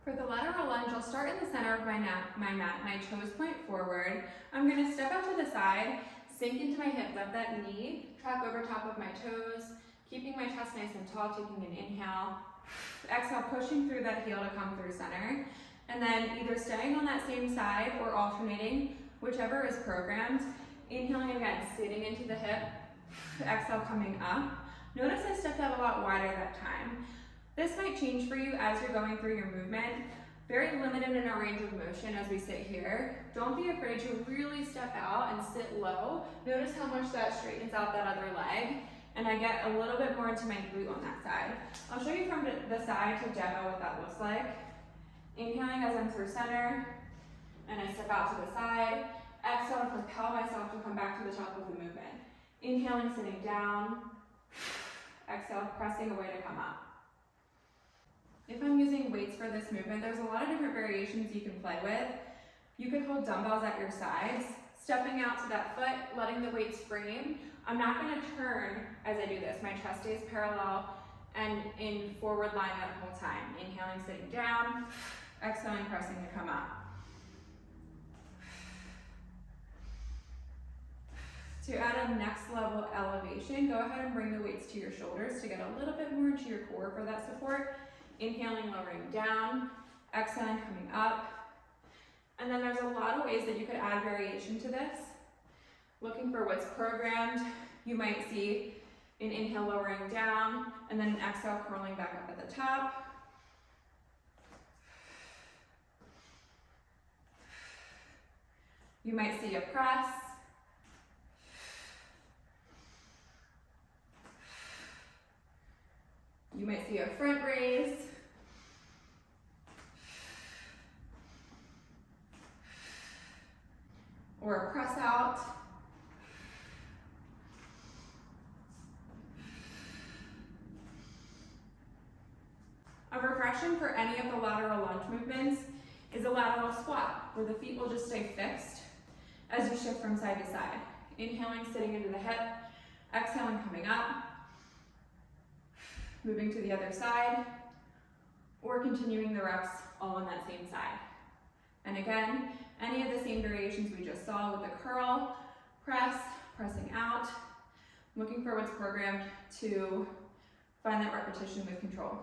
For the lateral lunge, I'll start in the center of my mat, my toes point forward. I'm gonna step out to the side, sink into my hip, let that knee track over top of my toes, keeping my chest nice and tall, taking an inhale. Exhale, pushing through that heel to come through center. And then either staying on that same side or alternating, whichever is programmed. Inhaling again, sitting into the hip. Exhale, coming up. Notice I stepped out a lot wider that time. This might change for you as you're going through your movement. Very limited in our range of motion as we sit here. Don't be afraid to really step out and sit low. Notice how much that straightens out that other leg. And I get a little bit more into my glute on that side. I'll show you from the side to demo what that looks like. Inhaling as I'm through center, and I step out to the side. Exhale to propel myself to come back to the top of the movement. Inhaling, sitting down. Exhale, pressing away to come up. If I'm using weights for this movement, there's a lot of different variations you can play with. You could hold dumbbells at your sides, stepping out to that foot, letting the weights frame. I'm not going to turn as I do this. My chest stays parallel and in forward line that whole time. Inhaling, sitting down. Exhaling, pressing to come up. To add a next level elevation, go ahead and bring the weights to your shoulders to get a little bit more into your core for that support. Inhaling, lowering down. Exhaling, coming up. And then there's a lot of ways that you could add variation to this. Looking for what's programmed, you might see an inhale lowering down, and then an exhale curling back up at the top. You might see a press. You might see a front raise. Or a press out. A regression for any of the lateral lunge movements is a lateral squat, where the feet will just stay fixed as you shift from side to side. Inhaling, sitting into the hip. Exhaling, coming up. Moving to the other side, or continuing the reps all on that same side. And again, any of the same variations we just saw with the curl, press, pressing out, looking for what's programmed to find that repetition with control.